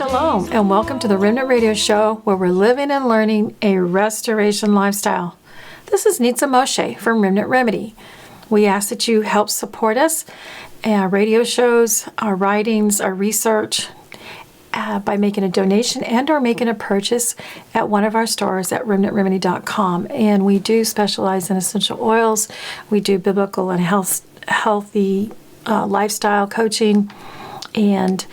Shalom, and welcome to the Remnant Radio Show, where we're living and learning a restoration lifestyle. This is Nitza Moshe from Remnant Remedy. We ask that you help support us, our radio shows, our writings, our research, by making a donation and or making a purchase at one of our stores at remnantremedy.com. And we do specialize in essential oils. We do biblical and healthy lifestyle coaching, and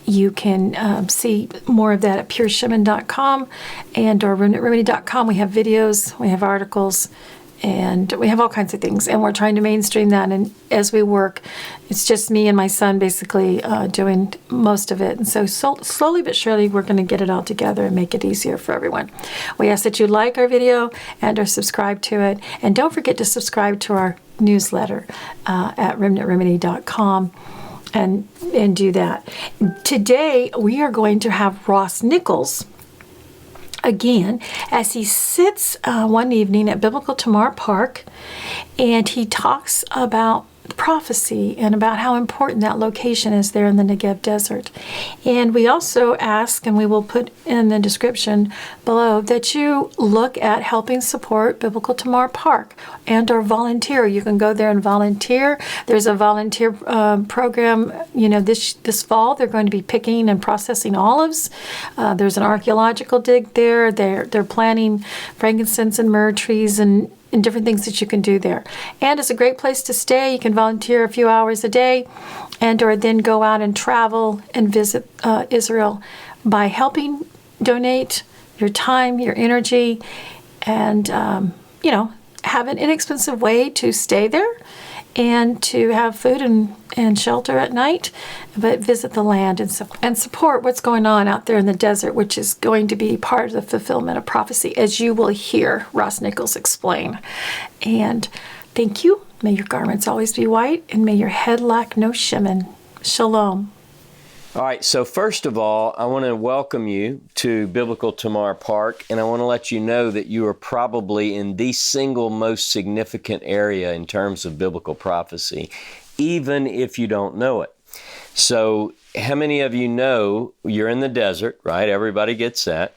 you can see more of that at pureshemen.com and or remnantremedy.com. We have videos, we have articles, and we have all kinds of things. And we're trying to mainstream that. And as we work, it's just me and my son basically doing most of it. And so slowly but surely, we're going to get it all together and make it easier for everyone. We ask that you like our video and or subscribe to it. And don't forget to subscribe to our newsletter at remnantremedy.com. And do that. Today, we are going to have Ross Nichols again as he sits one evening at Biblical Tamar Park, and he talks about prophecy and about how important that location is there in the Negev desert. And we also ask, and we will put in the description below, that you look at helping support Biblical Tamar Park and or volunteer. You can go there and volunteer. There's a volunteer program, this fall. They're going to be picking and processing olives. There's an archaeological dig there. They're planting frankincense and myrrh trees and different things that you can do there. And it's a great place to stay. You can volunteer a few hours a day and or then go out and travel and visit Israel by helping donate your time, your energy, and, have an inexpensive way to stay there and to have food and shelter at night, but visit the land and support what's going on out there in the desert, which is going to be part of the fulfillment of prophecy, as you will hear Ross Nichols explain. And thank you. May your garments always be white, and may your head lack no shemen. Shalom. All right, so first of all, I want to welcome you to Biblical Tamar Park, and I want to let you know that you are probably in the single most significant area in terms of biblical prophecy, even if you don't know it. So how many of you know you're in the desert, right? Everybody gets that.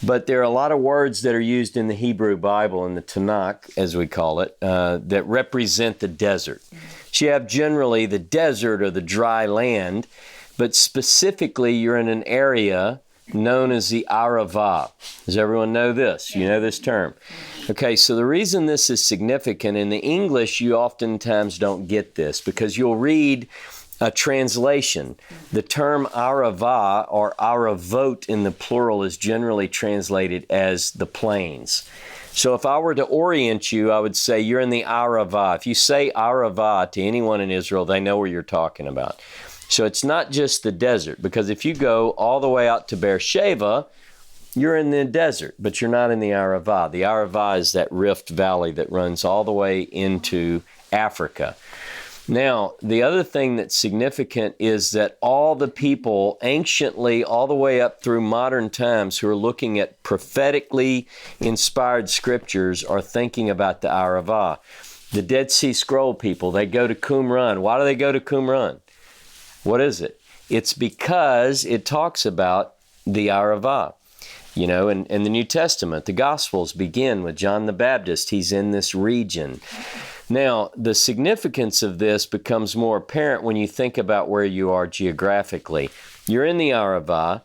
But there are a lot of words that are used in the Hebrew Bible, in the Tanakh, as we call it, that represent the desert. So you have generally the desert or the dry land, but specifically you're in an area known as the Aravah. Does everyone know this? You know this term? Okay, so the reason this is significant, in the English you oftentimes don't get this because you'll read a translation. The term Aravah or Aravot in the plural is generally translated as the plains. So if I were to orient you, I would say you're in the Aravah. If you say Aravah to anyone in Israel, they know where you're talking about. So it's not just the desert, because if you go all the way out to Beersheba, you're in the desert, but you're not in the Aravah. The Aravah is that rift valley that runs all the way into Africa. Now, the other thing that's significant is that all the people anciently, all the way up through modern times, who are looking at prophetically inspired scriptures are thinking about the Aravah. The Dead Sea Scroll people, they go to Qumran. Why do they go to Qumran? What is it? It's because it talks about the Aravah. You know, in the New Testament, the Gospels begin with John the Baptist. He's in this region. Now, the significance of this becomes more apparent when you think about where you are geographically. You're in the Aravah,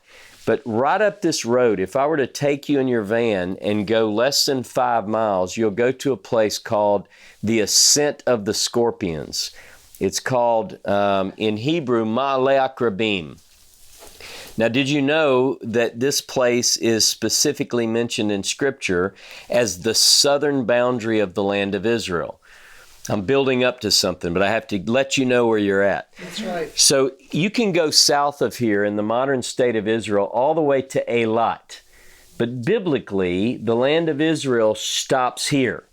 but right up this road, if I were to take you in your van and go less than 5 miles, you'll go to a place called the Ascent of the Scorpions. It's called, in Hebrew, Ma'ale Akrabim. Now, did you know that this place is specifically mentioned in Scripture as the southern boundary of the land of Israel? I'm building up to something, but I have to let you know where you're at. That's right. So you can go south of here in the modern state of Israel all the way to Eilat. But biblically, the land of Israel stops here.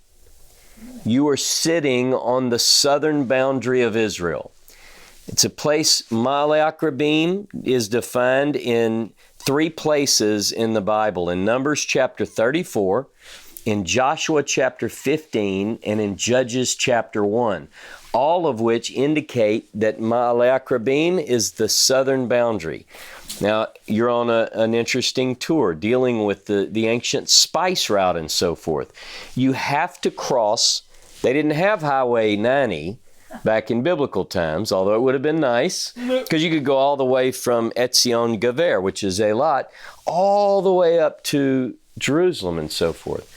You are sitting on the southern boundary of Israel. It's a place, Ma'ale Akrabim is defined in 3 places in the Bible, in Numbers chapter 34, in Joshua chapter 15, and in Judges chapter 1, all of which indicate that Ma'ale Akrabim is the southern boundary. Now, you're on an interesting tour dealing with the ancient spice route and so forth. You have to cross, they didn't have Highway 90 back in biblical times, although it would have been nice, because you could go all the way from Etzion Gever, which is Eilat, all the way up to Jerusalem and so forth.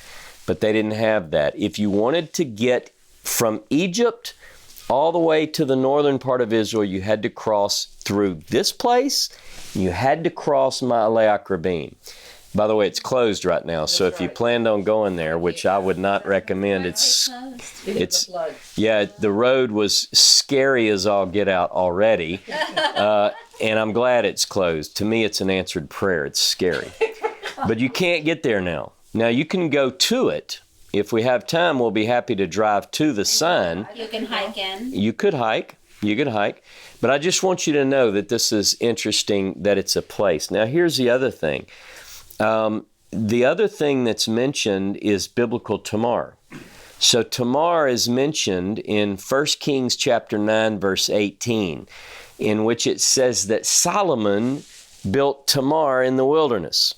But they didn't have that. If you wanted to get from Egypt all the way to the northern part of Israel, you had to cross through this place. You had to cross Ma'ale Akrabim. By the way, it's closed right now, so if you planned on going there, which I would not recommend, the road was scary as all get out already, and I'm glad it's closed. To me, it's an answered prayer. It's scary. But you can't get there now. Now, you can go to it. If we have time, we'll be happy to drive to the sign. You can hike in. You could hike. But I just want you to know that this is interesting, that it's a place. Now, here's the other thing. The other thing that's mentioned is Biblical Tamar. So Tamar is mentioned in 1 Kings chapter 9, verse 18, in which it says that Solomon built Tamar in the wilderness.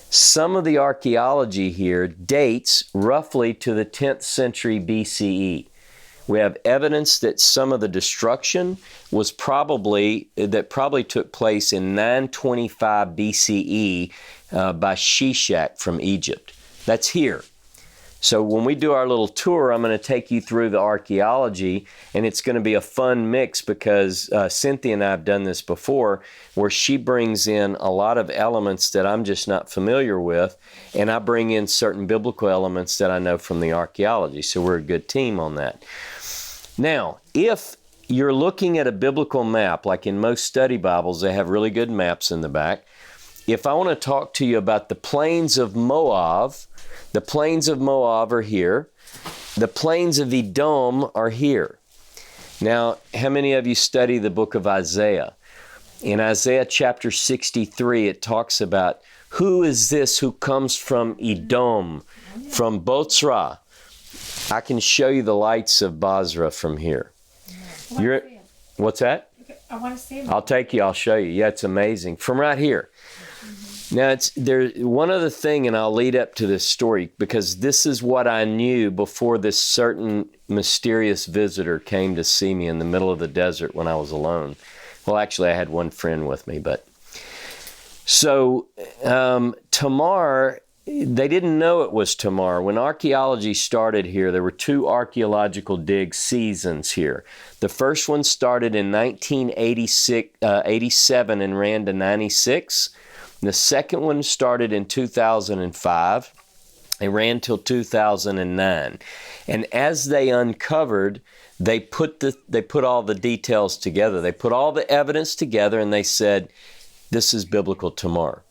Some of the archaeology here dates roughly to the 10th century BCE. We have evidence that some of the destruction was probably took place in 925 BCE by Shishak from Egypt. That's here. So when we do our little tour, I'm going to take you through the archaeology, and it's going to be a fun mix because Cynthia and I have done this before, where she brings in a lot of elements that I'm just not familiar with, and I bring in certain biblical elements that I know from the archaeology. So we're a good team on that. Now, if you're looking at a biblical map, like in most study Bibles, they have really good maps in the back. If I want to talk to you about the plains of Moab, the plains of Moab are here. The plains of Edom are here. Now, how many of you study the book of Isaiah? In Isaiah chapter 63, it talks about who is this who comes from Edom, from Botzrah. I can show you the lights of Basra from here. What's that? I want to see them. I'll take you. I'll show you. Yeah, it's amazing. From right here. Now, there's one other thing, and I'll lead up to this story, because this is what I knew before this certain mysterious visitor came to see me in the middle of the desert when I was alone. Well, actually, I had one friend with me, but... So, Tamar, they didn't know it was Tamar. When archaeology started here, there were two archaeological dig seasons here. The first one started in 1987 and ran to 96. The second one started in 2005. It ran till 2009. And as they uncovered, they put all the details together. They put all the evidence together, and they said, this is Biblical Tamar.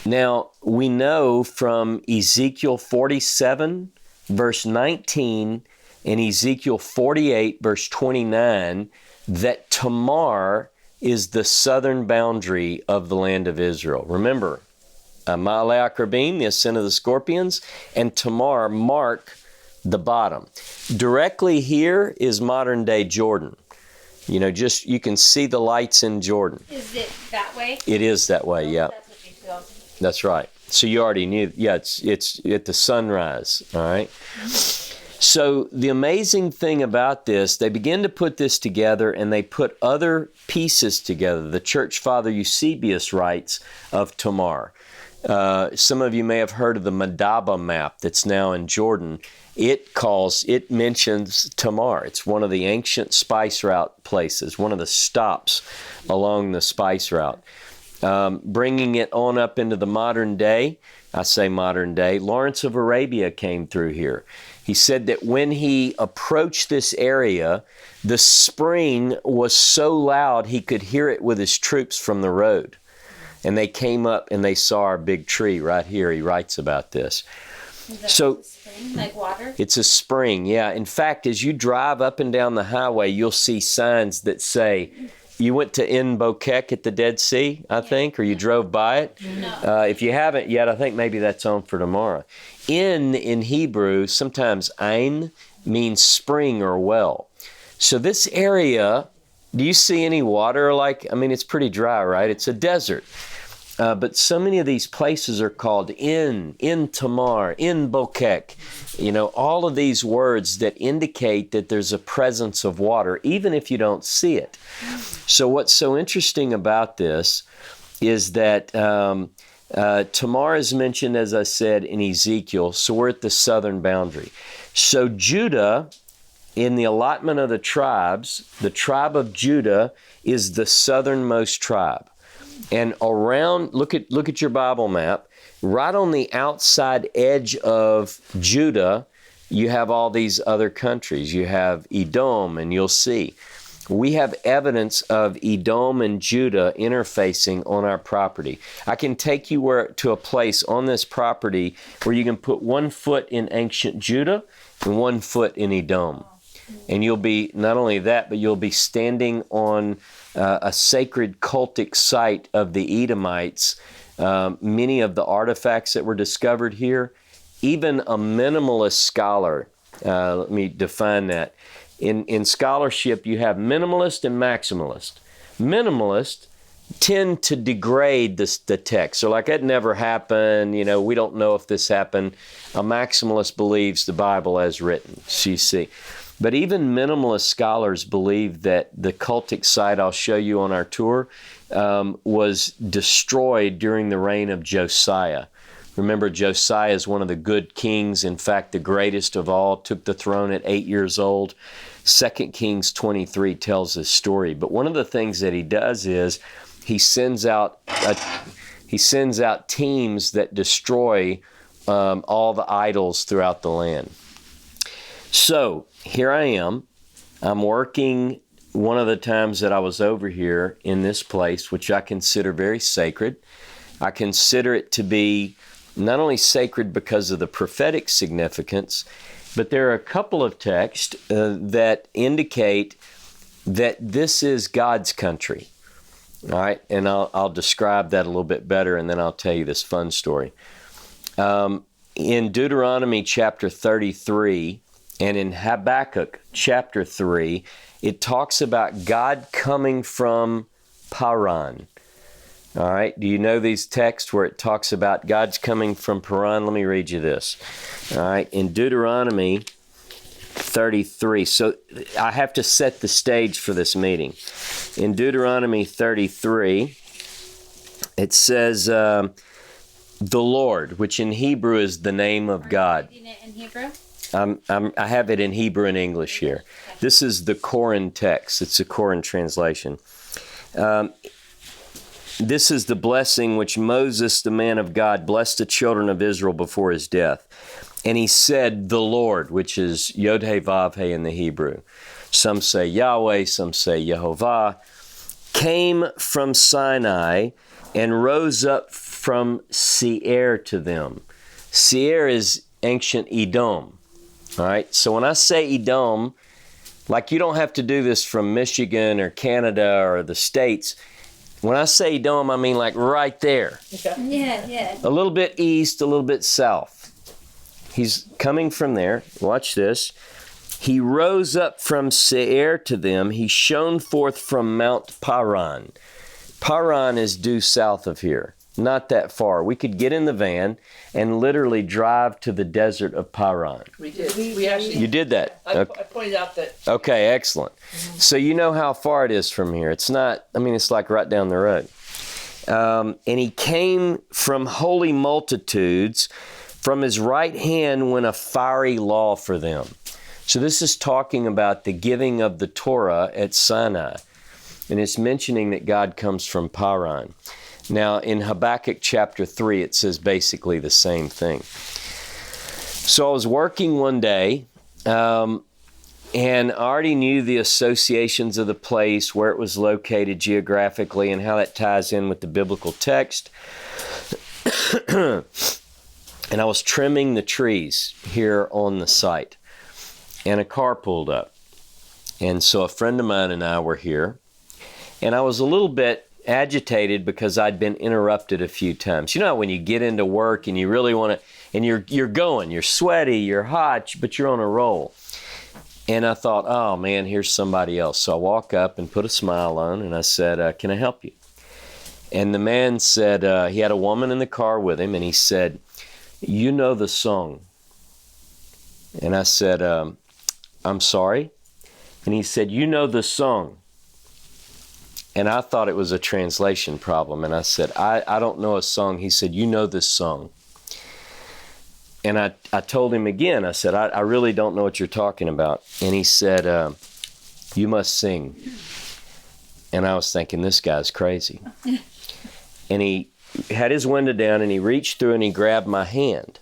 Now, we know from Ezekiel 47, verse 19, and Ezekiel 48, verse 29, that Tamar is the southern boundary of the land of Israel. Remember, Ma'ale Akrabim, the ascent of the scorpions, and Tamar mark the bottom. Directly here is modern-day Jordan. You know, you can see the lights in Jordan. Is it that way? It is that way, yeah. That's what you feel. That's right. So you already knew, yeah, it's at the sunrise, all right? So the amazing thing about this, they begin to put this together, and they put other pieces together. The church father Eusebius writes of Tamar. Some of you may have heard of the Madaba map that's now in Jordan. It mentions Tamar. It's one of the ancient spice route places, one of the stops along the spice route. Bringing it on up into the modern day, I say modern day, Lawrence of Arabia came through here. He said that when he approached this area, the spring was so loud he could hear it with his troops from the road. And they came up and they saw our big tree right here. He writes about this. So, a spring, like water? It's a spring, yeah. In fact, as you drive up and down the highway, you'll see signs that say, you went to En Bokek at the Dead Sea, I think, or you drove by it? No. If you haven't yet, I think maybe that's on for tomorrow. In Hebrew, sometimes Ein means spring or well. So this area Do you see any water? It's pretty dry, right? It's a desert. But so many of these places are called in Tamar, in Bokek. All of these words that indicate that there's a presence of water, even if you don't see it. So what's so interesting about this is that Tamar is mentioned, as I said, in Ezekiel, so we're at the southern boundary. So Judah, in the allotment of the tribes, the tribe of Judah is the southernmost tribe. And around, look at your Bible map, right on the outside edge of Judah, you have all these other countries. You have Edom, and you'll see. We have evidence of Edom and Judah interfacing on our property. I can take you to a place on this property where you can put 1 foot in ancient Judah and 1 foot in Edom. And you'll be, not only that, but you'll be standing on a sacred cultic site of the Edomites. Many of the artifacts that were discovered here, even a minimalist scholar, let me define that. In scholarship, you have minimalist and maximalist. Minimalist tend to degrade the text. So like, that never happened, we don't know if this happened. A maximalist believes the Bible as written, you see. But even minimalist scholars believe that the cultic site I'll show you on our tour was destroyed during the reign of Josiah. Remember, Josiah is one of the good kings, in fact, the greatest of all, took the throne at 8 years old. 2 Kings 23 tells this story. But one of the things that he does is he sends out teams that destroy all the idols throughout the land. So here I am. I'm working one of the times that I was over here in this place, which I consider very sacred. I consider it to be not only sacred because of the prophetic significance, but there are a couple of texts that indicate that this is God's country. All right, and I'll describe that a little bit better, and then I'll tell you this fun story. In Deuteronomy chapter 33, and in Habakkuk chapter 3, it talks about God coming from Paran. All right, do you know these texts where it talks about God's coming from Paran? Let me read you this. All right, in Deuteronomy 33, so I have to set the stage for this meeting. In Deuteronomy 33, it says, the Lord, which in Hebrew is the name of God. Are you reading it in Hebrew? I have it in Hebrew and English here. This is the Koran text. It's a Koran translation. This is the blessing which Moses, the man of God, blessed the children of Israel before his death. And he said, the Lord, which is Yod-Heh-Vav-Heh in the Hebrew. Some say Yahweh, some say Yehovah, came from Sinai and rose up from Seir to them. Seir is ancient Edom. All right, so when I say Edom, like, you don't have to do this from Michigan or Canada or the States. When I say Edom, I mean like right there. Yeah. A little bit east, a little bit south. He's coming from there. Watch this. He rose up from Seir to them. He shone forth from Mount Paran. Paran is due south of here. Not that far. We could get in the van and literally drive to the desert of Paran. We did. We actually. You did that. I pointed out that. Okay, excellent. So you know how far it is from here. It's not, it's like right down the road. And he came from holy multitudes. From his right hand went a fiery law for them. So this is talking about the giving of the Torah at Sinai. And it's mentioning that God comes from Paran. Now, in Habakkuk chapter 3, it says basically the same thing. So I was working one day, and I already knew the associations of the place, where it was located geographically, and how that ties in with the biblical text. And I was trimming the trees here on the site, and a car pulled up. And so a friend of mine and I were here, and I was a little bit agitated because I'd been interrupted a few times. You know, when you get into work and you really want to, and you're going, you're sweaty, you're hot, but you're on a roll. And I thought, oh man, here's somebody else. So I walk up and put a smile on, and I said, can I help you? And the man said, he had a woman in the car with him, and he said, you know the song. And I said, I'm sorry. And he said, you know the song. And I thought it was a translation problem. And I said, I don't know a song. He said, you know this song. And I told him again, I said, I really don't know what you're talking about. And he said, you must sing. And I was thinking, this guy's crazy. And he had his window down, and he reached through and he grabbed my hand.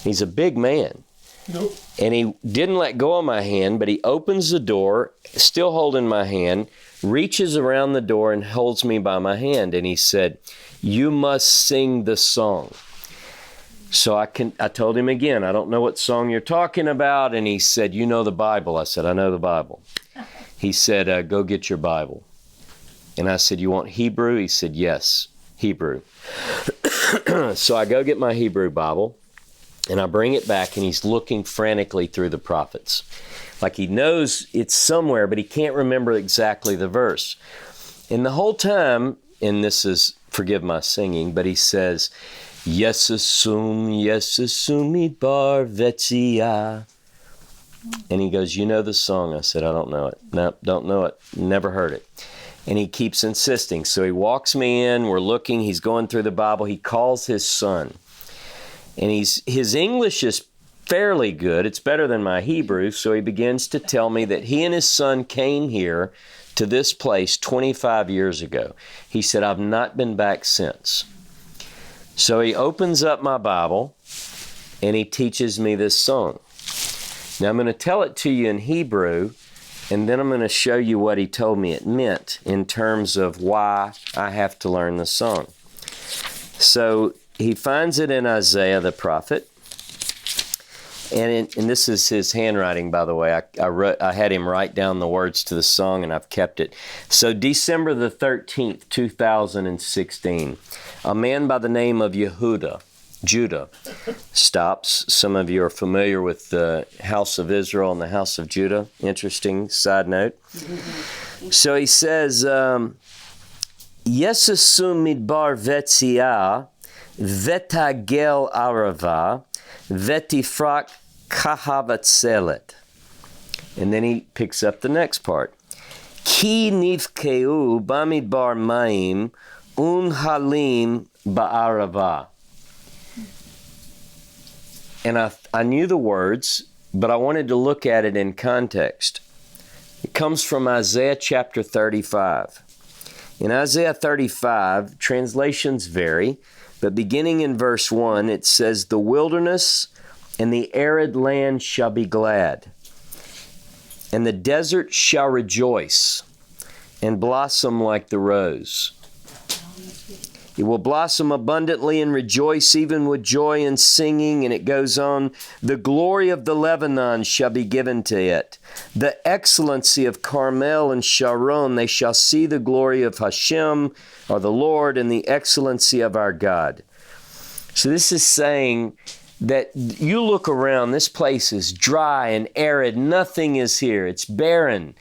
He's a big man. Nope. And he didn't let go of my hand, but he opens the door, still holding my hand, reaches around the door and holds me by my hand. And he said, you must sing the song. So I told him again, I don't know what song you're talking about. And he said, you know the Bible. I said, I know the Bible. He said, go get your Bible. And I said, you want Hebrew? He said, yes, Hebrew. So I go get my Hebrew Bible, and I bring it back, and he's looking frantically through the prophets. Like he knows it's somewhere, but he can't remember exactly the verse. And the whole time, and this is, forgive my singing, but he says, Yesasum idbar vetzia. And he goes, you know the song? I said, I don't know it. No, don't know it. Never heard it. And he keeps insisting. So he walks me in. We're looking. He's going through the Bible. He calls his son. And his English is fairly good. It's better than my Hebrew. So he begins to tell me that he and his son came here to this place 25 years ago. He said, I've not been back since. So he opens up my Bible, and he teaches me this song. Now I'm going to tell it to you in Hebrew, and then I'm going to show you what he told me it meant in terms of why I have to learn the song. So he finds it in Isaiah the prophet, and this is his handwriting, by the way. I had him write down the words to the song, and I've kept it. So December the 13th, 2016, a man by the name of Judah, stops. Some of you are familiar with the House of Israel and the House of Judah. Interesting side note. So he says, Yesasum midbar vetzia, vetagel Aravah, vetifrak kahavatzelet. And then he picks up the next part. Ki nivkeu bamidbar maim unhalim ba'aravah. And I knew the words, but I wanted to look at it in context. It comes from Isaiah chapter 35. In Isaiah 35, translations vary, but beginning in verse 1, it says, the wilderness and the arid land shall be glad, and the desert shall rejoice and blossom like the rose. It will blossom abundantly and rejoice even with joy and singing. And it goes on, the glory of the Lebanon shall be given to it. The excellency of Carmel and Sharon, they shall see the glory of Hashem, or the Lord, and the excellency of our God. So this is saying that you look around, this place is dry and arid. Nothing is here. It's barren.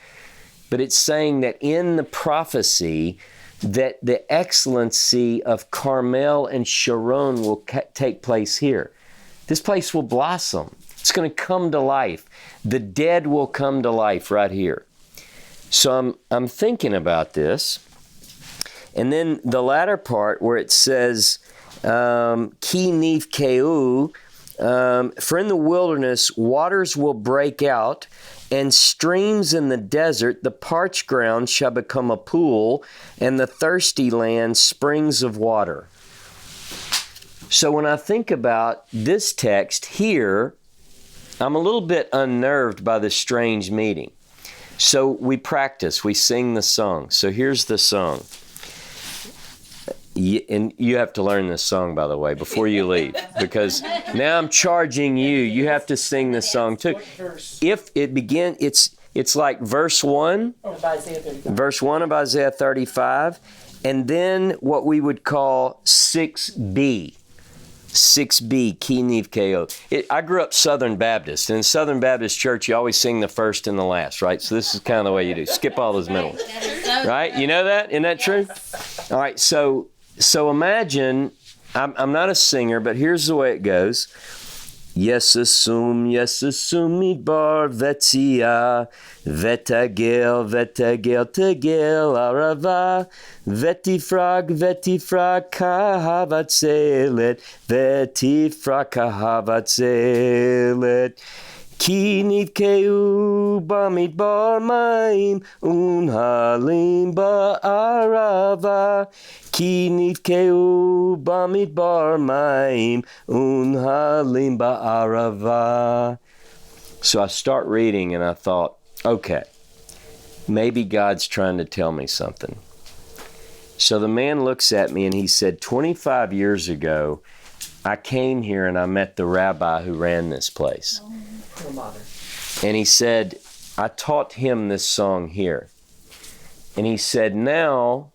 But it's saying that in the prophecy, that the excellency of Carmel and Sharon will take place here. This place will blossom. It's going to come to life. The dead will come to life right here. So I'm thinking about this. And then the latter part where it says, Ki nivkeu, for in the wilderness waters will break out, and streams in the desert, the parched ground shall become a pool, and the thirsty land springs of water. So when I think about this text here, I'm a little bit unnerved by this strange meeting. So we practice, we sing the song. So here's the song. And you have to learn this song, by the way, before you leave, because now I'm charging you. You have to sing this song too. If it begins, it's like verse 1 of Isaiah 35, and then what we would call 6b. 6B, Ki Niv Ko. I grew up Southern Baptist, and in Southern Baptist church, you always sing the first and the last, right? So this is kind of the way you do. Skip all those middle ones. Right? You know that? Isn't that true? All right, so imagine, I'm not a singer, but here's the way it goes. Yesasum midbar vetzia, vetagel tegel arava, vetifrag kahavatzelet, vetifrag kahavatzelet. Ki nivkeu bamidbar maim, unhalim ba'arava. Ki nivkeu bamidbar maim, unhalim ba'arava. So I start reading and I thought, okay, maybe God's trying to tell me something. So the man looks at me and he said, 25 years ago, I came here and I met the rabbi who ran this place. And he said, I taught him this song here. And he said, now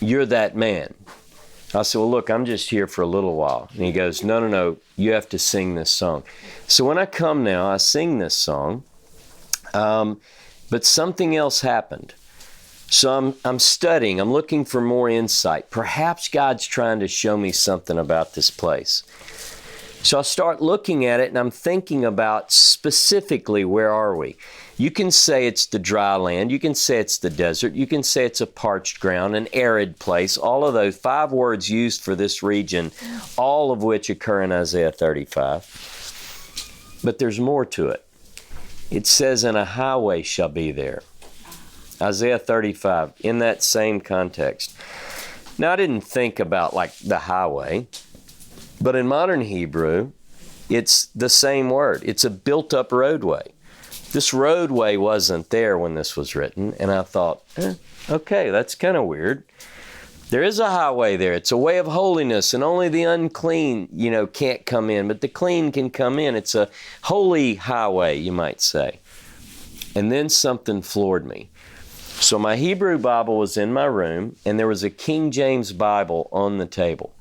you're that man. I said, well, look, I'm just here for a little while. And he goes, no, you have to sing this song. So when I come now, I sing this song, but something else happened. So I'm studying, I'm looking for more insight. Perhaps God's trying to show me something about this place. So I start looking at it and I'm thinking about specifically where are we? You can say it's the dry land, you can say it's the desert, you can say it's a parched ground, an arid place, all of those 5 words used for this region, all of which occur in Isaiah 35. But there's more to it. It says, and a highway shall be there. Isaiah 35, in that same context. Now I didn't think about like the highway, but in modern Hebrew, it's the same word. It's a built-up roadway. This roadway wasn't there when this was written, and I thought, okay, that's kind of weird. There is a highway there. It's a way of holiness, and only the unclean, can't come in, but the clean can come in. It's a holy highway, you might say. And then something floored me. So my Hebrew Bible was in my room, and there was a King James Bible on the table.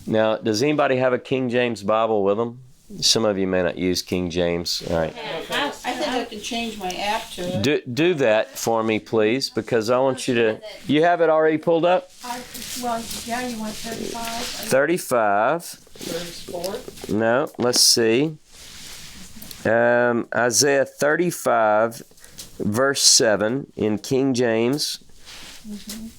Now, does anybody have a King James Bible with them? Some of you may not use King James. All right. I think I can change my app to it. Do that for me, please, because I want you to... You have it already pulled up? You want 35? 35. 34. No, let's see. Isaiah 35, verse 7 in King James.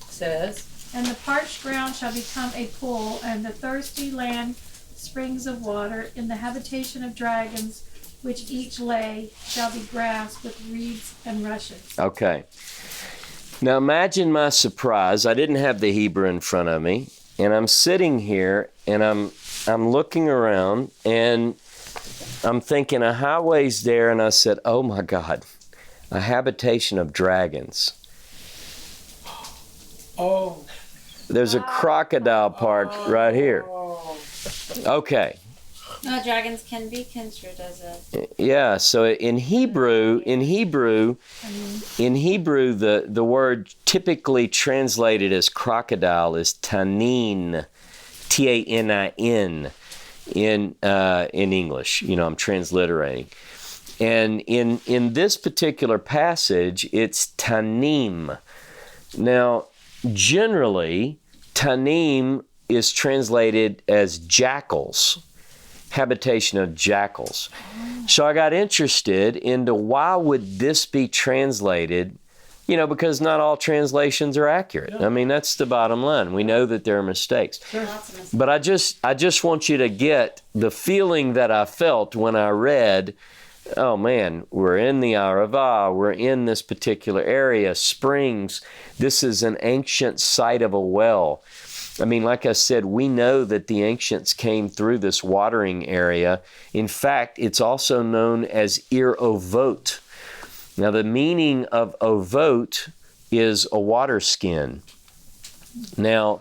Says, And the parched ground shall become a pool, and the thirsty land springs of water. In the habitation of dragons, which each lay, shall be grass with reeds and rushes. Okay. Now imagine my surprise. I didn't have the Hebrew in front of me, and I'm sitting here, and I'm looking around, and I'm thinking a highway's there, and I said, oh my God, a habitation of dragons. oh. There's a crocodile park right here. Okay. No, dragons can be construed as a... Yeah, so in Hebrew, the word typically translated as crocodile is tanin, T-A-N-I-N in English. I'm transliterating. And in this particular passage, it's tanim. Now, generally, tanim is translated as jackals, habitation of jackals. So I got interested into why would this be translated, because not all translations are accurate. I mean, that's the bottom line. We know that there are mistakes. But I just want you to get the feeling that I felt when I read, oh man, we're in the Aravah, we're in this particular area, springs. This is an ancient site of a well. I mean, like I said, we know that the ancients came through this watering area. In fact, it's also known as Ir Ovot. Now, the meaning of ovot is a water skin. Now,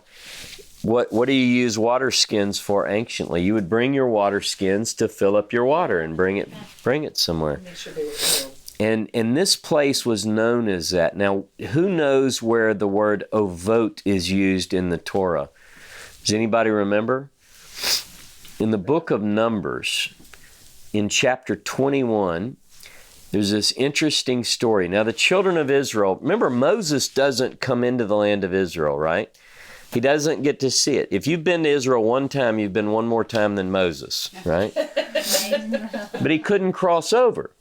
what do you use water skins for anciently? You would bring your water skins to fill up your water and bring it somewhere. Make sure they were filled. And this place was known as that. Now, who knows where the word ovot is used in the Torah? Does anybody remember? in the book of Numbers, in chapter 21, there's this interesting story. Now, the children of Israel, remember, Moses doesn't come into the land of Israel, right? He doesn't get to see it. If you've been to Israel one time, you've been one more time than Moses, right? But he couldn't cross over.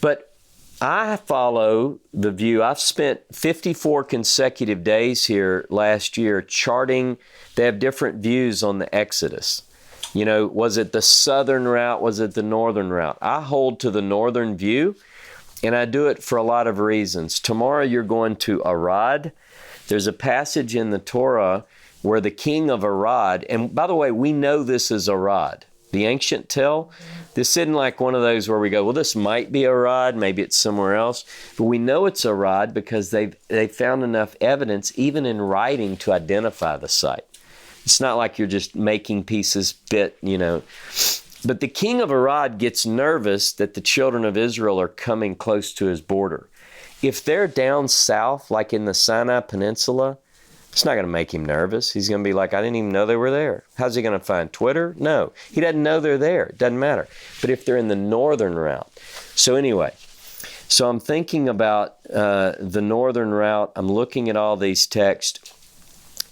But I follow the view. I've spent 54 consecutive days here last year charting. They have different views on the Exodus. You know, was it the southern route? Was it the northern route? I hold to the northern view, and I do it for a lot of reasons. Tomorrow you're going to Arad. There's a passage in the Torah where the king of Arad, and by the way, we know this is Arad, the ancient tell. This isn't like one of those where we go, well, this might be Arad, maybe it's somewhere else. But we know it's Arad because they found enough evidence, even in writing, to identify the site. It's not like you're just making pieces fit, you know. But the king of Arad gets nervous that the children of Israel are coming close to his border. If they're down south, like in the Sinai Peninsula, it's not going to make him nervous. He's going to be like, I didn't even know they were there. How's he going to find Twitter? No, he doesn't know they're there. It doesn't matter. But if they're in the northern route. So anyway, so I'm thinking about the northern route. I'm looking at all these texts.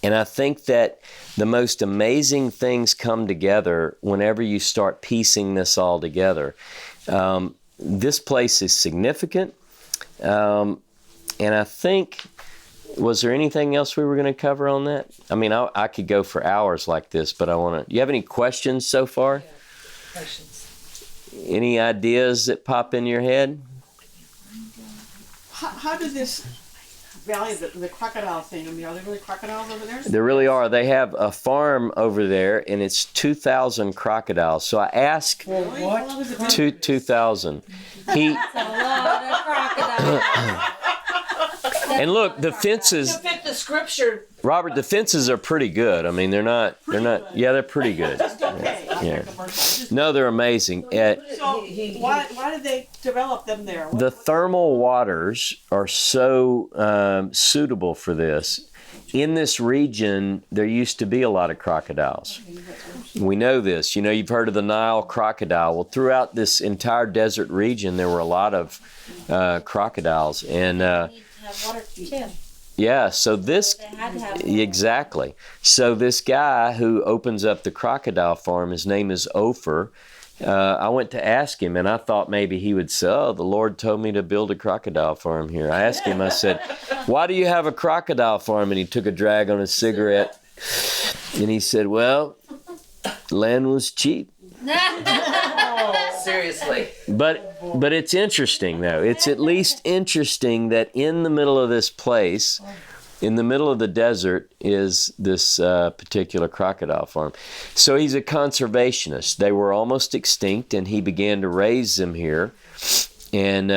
And I think that the most amazing things come together whenever you start piecing this all together. This place is significant. And I think, was there anything else we were going to cover on that? I mean, I could go for hours like this, but I want to... You have any questions so far? Yeah. Questions. Any ideas that pop in your head? How does this valley, the crocodile thing, I mean, are there really crocodiles over there? There really are. They have a farm over there, and it's 2,000 crocodiles. So I asked... Really? What? 2,000. That's a lot of crocodiles. And look, the fences... To fit the scripture. Robert, the fences are pretty good. I mean, they're not, yeah, they're pretty good. Okay. Yeah. No, they're amazing. So why did they develop them there? The thermal waters are so suitable for this. In this region, there used to be a lot of crocodiles. We know this. You know, you've heard of the Nile crocodile. Well, throughout this entire desert region, there were a lot of crocodiles. And Have water too. yeah, so this, They had to have exactly. So this guy who opens up the crocodile farm, his name is Ophir. I went to ask him, and I thought maybe he would say, oh, the Lord told me to build a crocodile farm here. I asked him, I said, why do you have a crocodile farm? And he took a drag on his cigarette, and he said, well, land was cheap. Seriously. But it's interesting, though. It's at least interesting that in the middle of this place, in the middle of the desert, is this particular crocodile farm. So he's a conservationist. They were almost extinct, and he began to raise them here. And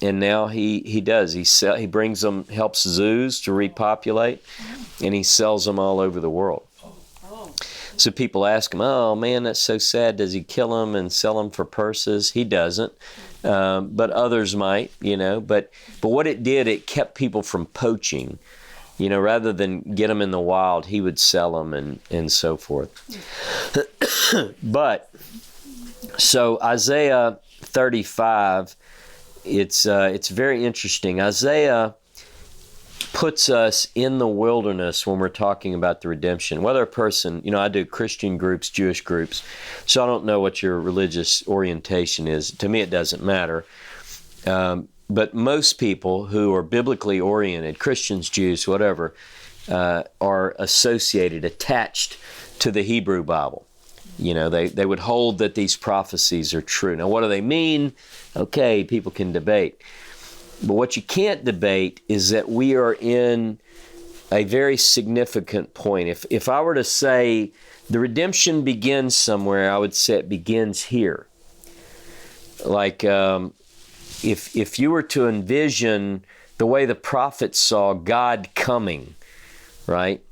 now he does. He brings them, helps zoos to repopulate, and he sells them all over the world. So people ask him, oh man, that's so sad. Does he kill them and sell them for purses? He doesn't, but others might, you know. But what it did, it kept people from poaching. You know, rather than get them in the wild, he would sell them and so forth. But, so Isaiah 35, it's very interesting. Isaiah puts us in the wilderness when we're talking about the redemption. Whether a person, you know, I do Christian groups, Jewish groups, so I don't know what your religious orientation is. To me, it doesn't matter. But most people who are biblically oriented, Christians, Jews, whatever, are associated, attached to the Hebrew Bible. You know, they would hold that these prophecies are true. Now, what do they mean? Okay, people can debate. But what you can't debate is that we are in a very significant point. If I were to say the redemption begins somewhere, I would say it begins here. Like if you were to envision the way the prophets saw God coming, right?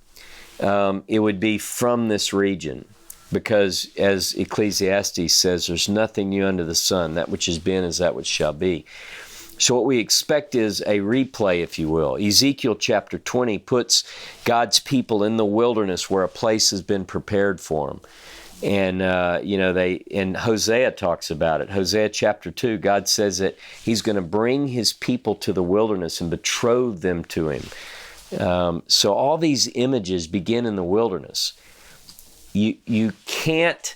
It would be from this region. Because as Ecclesiastes says, there's nothing new under the sun. That which has been is that which shall be. So what we expect is a replay, if you will. Ezekiel chapter 20 puts God's people in the wilderness where a place has been prepared for them. And, and Hosea talks about it. Hosea chapter 2, God says that he's going to bring his people to the wilderness and betroth them to him. So all these images begin in the wilderness. You can't,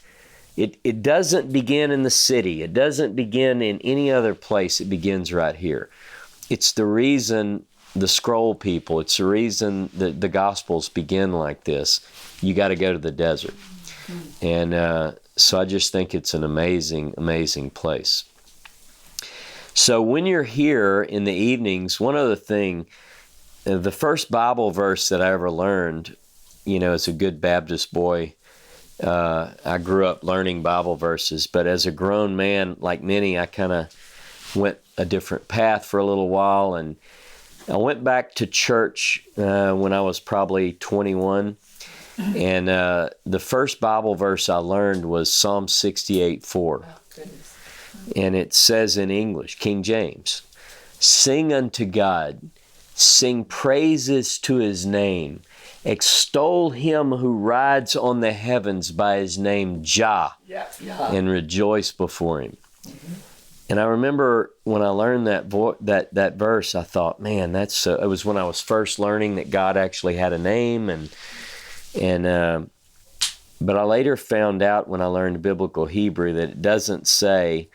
it doesn't begin in the city. It doesn't begin in any other place. It begins right here. It's the reason the scroll people, it's the reason that the Gospels begin like this. You got to go to the desert. And so I just think it's an amazing, amazing place. So when you're here in the evenings, one other thing, the first Bible verse that I ever learned, as a good Baptist boy, I grew up learning Bible verses, but as a grown man, like many, I kind of went a different path for a little while, and I went back to church when I was probably 21, and the first Bible verse I learned was Psalm 68:4, and it says in English, King James, "Sing unto God, sing praises to his name, extol him who rides on the heavens by his name Jah, and rejoice before him." And I remember when I learned that verse, I thought, man, it was when I was first learning that God actually had a name, but I later found out when I learned biblical Hebrew that it doesn't say,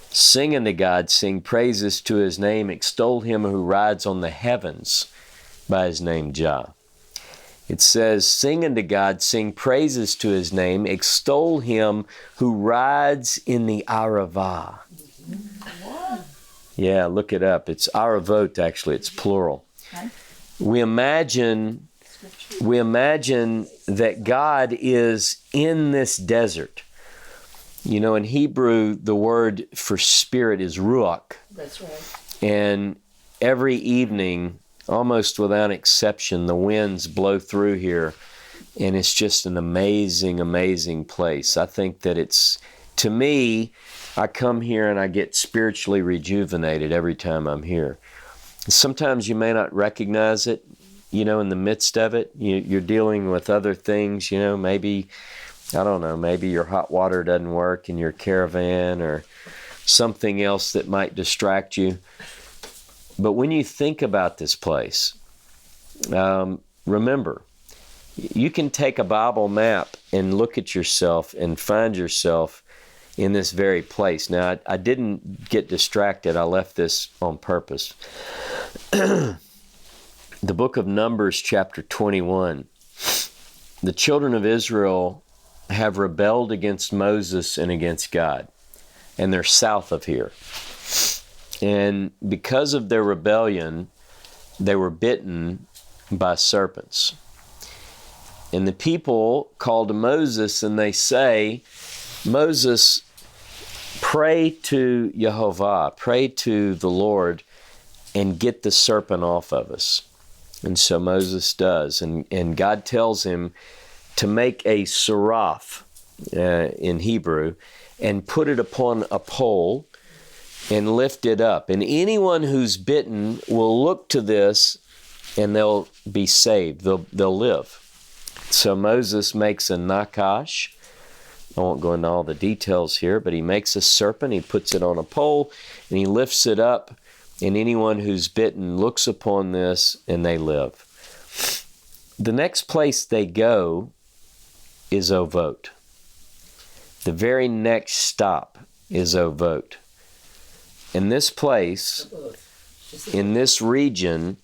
"Sing unto God, sing praises to his name, extol him who rides on the heavens by his name Jah." It says, "Sing unto God, sing praises to his name, extol him who rides in the Aravah." What? Yeah, look it up. It's Aravot, actually. It's plural. Okay. We imagine that God is in this desert. In Hebrew, the word for spirit is ruach. That's right. And every evening, almost without exception, the winds blow through here, and it's just an amazing, amazing place. I think that to me, I come here and I get spiritually rejuvenated every time I'm here. Sometimes you may not recognize it, in the midst of it. You're dealing with other things, maybe, I don't know, maybe your hot water doesn't work in your caravan or something else that might distract you. But when you think about this place, remember, you can take a Bible map and look at yourself and find yourself in this very place. Now, I didn't get distracted. I left this on purpose. The book of Numbers, chapter 21. The children of Israel have rebelled against Moses and against God, and they're south of here. And because of their rebellion, they were bitten by serpents. And the people call to Moses and they say, "Moses, pray to Jehovah, pray to the Lord, and get the serpent off of us." And so Moses does. And God tells him to make a seraph in Hebrew and put it upon a pole and lift it up. And anyone who's bitten will look to this and they'll be saved. They'll live. So Moses makes a nakash. I won't go into all the details here, but he makes a serpent, he puts it on a pole, and he lifts it up, and anyone who's bitten looks upon this and they live. The next place they go is Ovot. The very next stop is Ovot. And this place, in this region,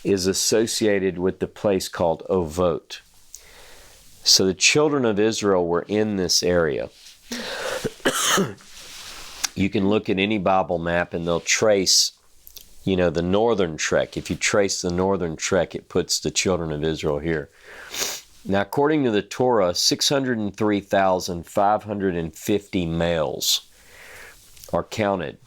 is associated with the place called Ovot. So the children of Israel were in this area. You can look at any Bible map and they'll trace, the northern trek. If you trace the northern trek, it puts the children of Israel here. Now, according to the Torah, 603,550 males are counted.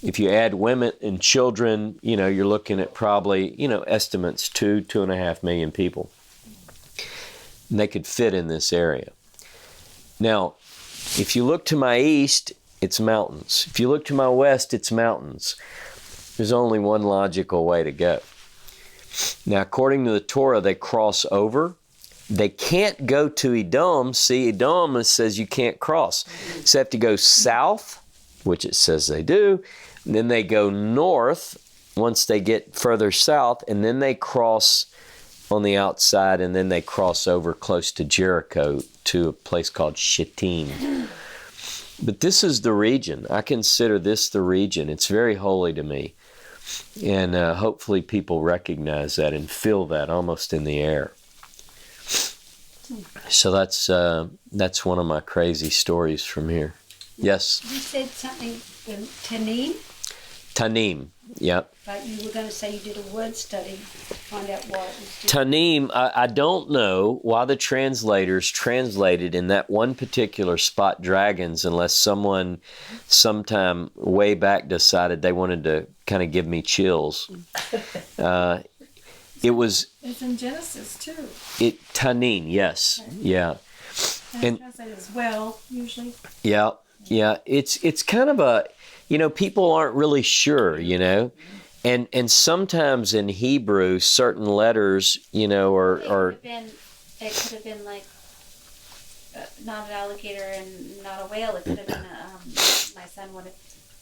If you add women and children, you're looking at probably, estimates 2.5 million people. And they could fit in this area. Now, if you look to my east, it's mountains. If you look to my west, it's mountains. There's only one logical way to go. Now, according to the Torah, they cross over. They can't go to Edom. See, Edom, it says you can't cross. So they have to go south, which it says they do. And then they go north once they get further south, and then they cross on the outside, and then they cross over close to Jericho to a place called Shittim. But this is the region. I consider this the region. It's very holy to me. And hopefully people recognize that and feel that almost in the air. So that's one of my crazy stories from here. Yes? You said something, Tanim, Tanim, yep. but you were going to say you did a word study to find out what it was Tanim, doing. I don't know why the translators translated in that one particular spot dragons, unless someone sometime way back decided they wanted to kind of give me chills. It's in Genesis too. Tanin, yes, yeah. And translated as well, usually. Yeah. It's kind of a, people aren't really sure, and sometimes in Hebrew, certain letters, are. It could have been like not an alligator and not a whale. It could have been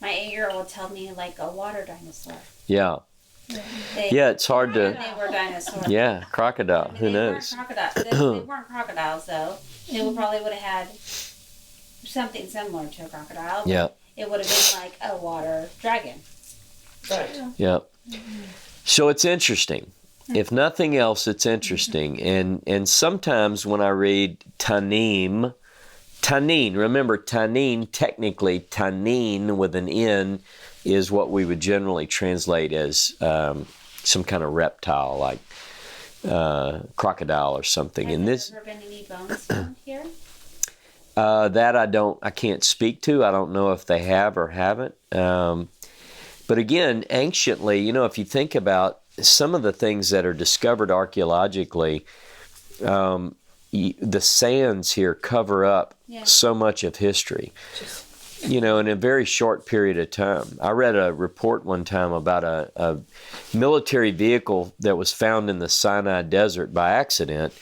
my 8-year-old would tell me like a water dinosaur. Yeah. It's hard to. They were dinosaurs. Yeah, crocodile. Who They knows? They weren't crocodiles, though. They probably would have had something similar to a crocodile. Yeah. It would have been like a water dragon. Right. Yeah. So it's interesting. If nothing else, it's interesting. And sometimes when I read Tanin, remember Tanin, technically Tanin with an N is what we would generally translate as some kind of reptile, like crocodile or something. Has there ever been any bones found here? That I can't speak to. I don't know if they have or haven't. But again, anciently, if you think about some of the things that are discovered archaeologically, the sands here cover up so much of history. In a very short period of time. I read a report one time about a military vehicle that was found in the Sinai Desert by accident,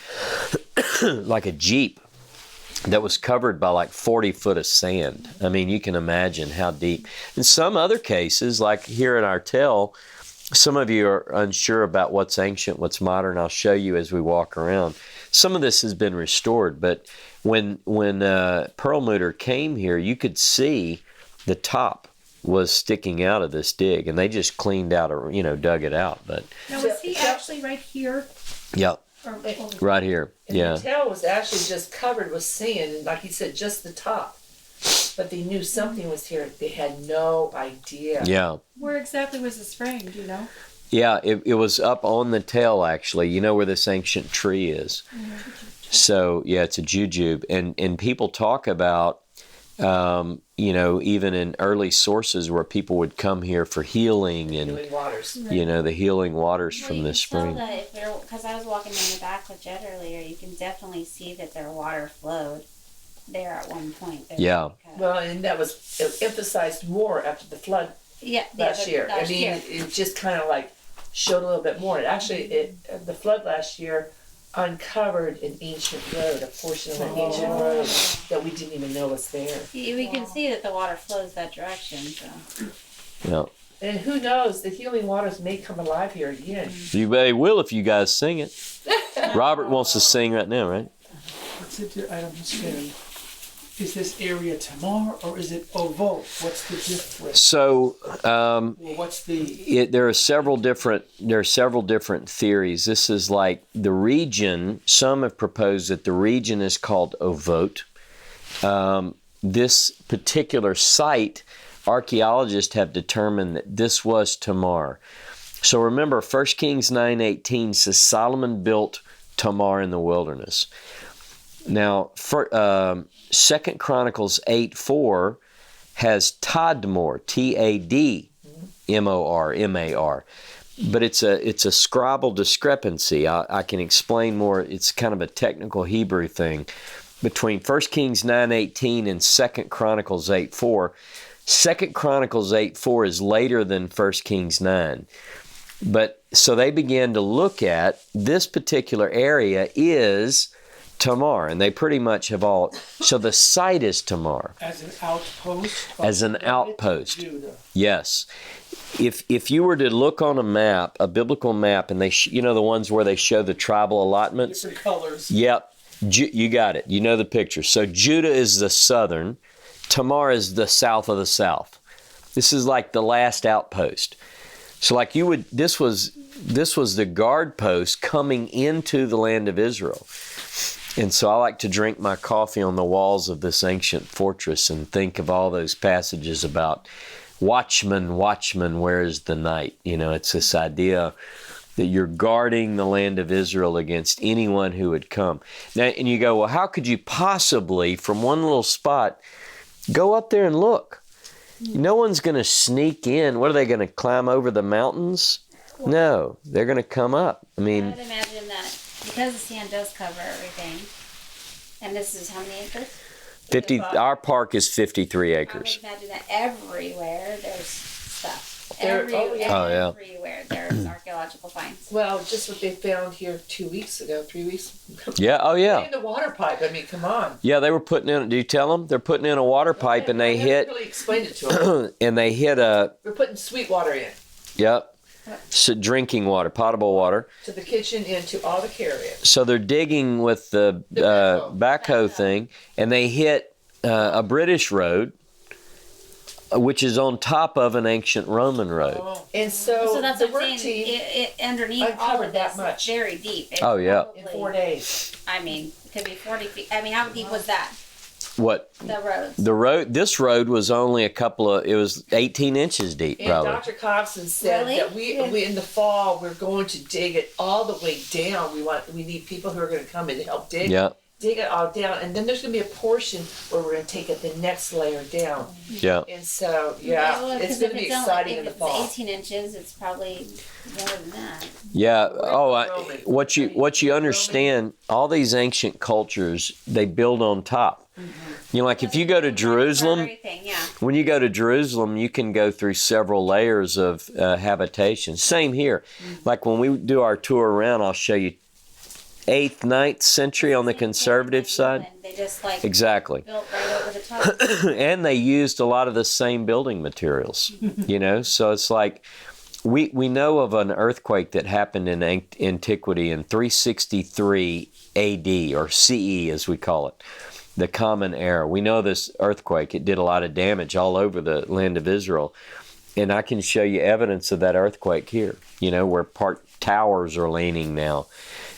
like a Jeep, that was covered by like 40 foot of sand. I mean, you can imagine how deep. In some other cases, like here in our tell, some of you are unsure about what's ancient, what's modern. I'll show you as we walk around. Some of this has been restored, but when Perlmutter came here, you could see the top was sticking out of this dig, and they just cleaned out or dug it out. But Now, is he actually right here? yeah, right here. And Yeah, the tail was actually just covered with sand, and like he said, just the top. But they knew something was here. They had no idea. yeah. Where exactly was this frame? Do you know? Yeah, it was up on the tail, actually. You know where this ancient tree is. So, yeah, it's a jujube. And people talk about, even in early sources where people would come here for healing and, Healing waters. the healing waters from this spring. Because I was walking in the back with Jed earlier, you can definitely see that their water flowed there at one point. Yeah. Well, and that was emphasized more after the flood last year. It just kind of like showed a little bit more. The flood last year uncovered an ancient road, a portion of an ancient road that we didn't even know was there. We can see that the water flows that direction. So. Yeah. And who knows, the healing waters may come alive here again. They will if you guys sing it. Robert wants to sing right now, right? What's it? I don't understand. Is this area Tamar or is it Ovo? What's the difference? So, Well, what's the? there are several different theories. This is like the region. Some have proposed that the region is called Ovot. This particular site, archaeologists have determined that this was Tamar. So remember, 1 Kings 9:18 says Solomon built Tamar in the wilderness. Now, 2 Chronicles 8:4 has Tadmor, Tadmor, M-A-R. But it's a scribal discrepancy. I can explain more. It's kind of a technical Hebrew thing. Between 1 Kings 9:18 and 2 Chronicles 8:4, 2 Chronicles 8:4 is later than 1 Kings 9. But so they began to look at this particular area is Tamar, and they pretty much have all. So the site is Tamar. As an outpost? As an outpost. Judah. Yes. If you were to look on a map, a biblical map, and they, the ones where they show the tribal allotments. Different colors. Yep. You got it. You know the picture. So Judah is the southern. Tamar is the south of the south. This is like the last outpost. So like this was the guard post coming into the land of Israel. And so I like to drink my coffee on the walls of this ancient fortress and think of all those passages about watchman, watchman, where is the night? It's this idea that you're guarding the land of Israel against anyone who would come. Now, and you go, well, how could you possibly, from one little spot, go up there and look? No one's going to sneak in. What are they going to climb over the mountains? No, they're going to come up. I would imagine that because the sand does cover everything, and this is how many acres? 50. Our park is 53 acres. I would imagine that everywhere there's stuff. Yeah. Everywhere there's archaeological finds. Well, just what they found here 3 weeks ago. Yeah, oh yeah. In the water pipe, come on. Yeah, they were putting in, do you tell them? They're putting in a water pipe and they hit. Really explained it to them. And they hit a. We're putting sweet water in. Yep. So drinking water, potable water. To the kitchen and to all the carriers. So they're digging with the backhoe thing, and they hit a British road, which is on top of an ancient Roman road. Oh. And so that's the what I'm work saying. team It underneath all of that this, much. it's very deep. It's Yeah. probably, in 4 days. It could be 40 feet. How deep was that? What? The road. This road was only it was 18 inches deep, And probably. Dr. Cobson said that we in the fall we're going to dig it all the way down. We need people who are going to come and help dig. Yeah. Dig it all down, and then there's going to be a portion where we're going to take it the next layer down. Yeah. And so, it's going to be exciting in the fall. If it's 18 inches, it's probably more than that. Yeah. What you understand? All these ancient cultures, they build on top. Mm-hmm. Like if you go to Jerusalem, when you go to Jerusalem, you can go through several layers of habitation. Same here. Mm-hmm. Like when we do our tour around, I'll show you 8th, 9th century on the conservative side. They just exactly built right over the top. And they used a lot of the same building materials, so it's like we know of an earthquake that happened in antiquity in 363 AD or CE as we call it, the Common Era. We know this earthquake, it did a lot of damage all over the land of Israel, and I can show you evidence of that earthquake here, where part towers are leaning now.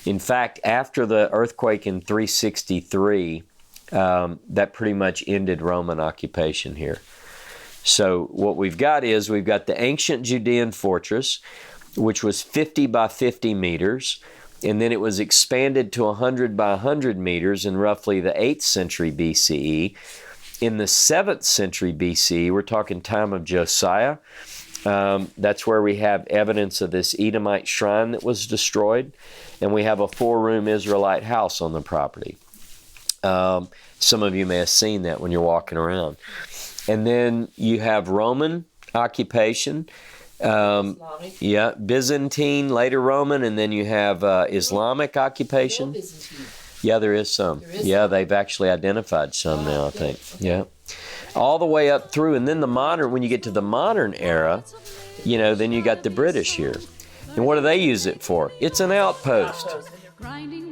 In fact, after the earthquake in 363, that pretty much ended Roman occupation here. So what we've got the ancient Judean fortress, which was 50 by 50 meters, and then it was expanded to 100 by 100 meters in roughly the 8th century BCE. In the 7th century BCE, we're talking time of Josiah, that's where we have evidence of this Edomite shrine that was destroyed. And we have a 4-room Israelite house on the property. Some of you may have seen that when you're walking around. And then you have Roman occupation. Islamic. Yeah, Byzantine, later Roman, and then you have Islamic occupation. Yeah, there is some. They've actually identified some now, I think. Yeah. All the way up through, and then when you get to the modern era, then you got the British here. And what do they use it for? It's an outpost. Grinding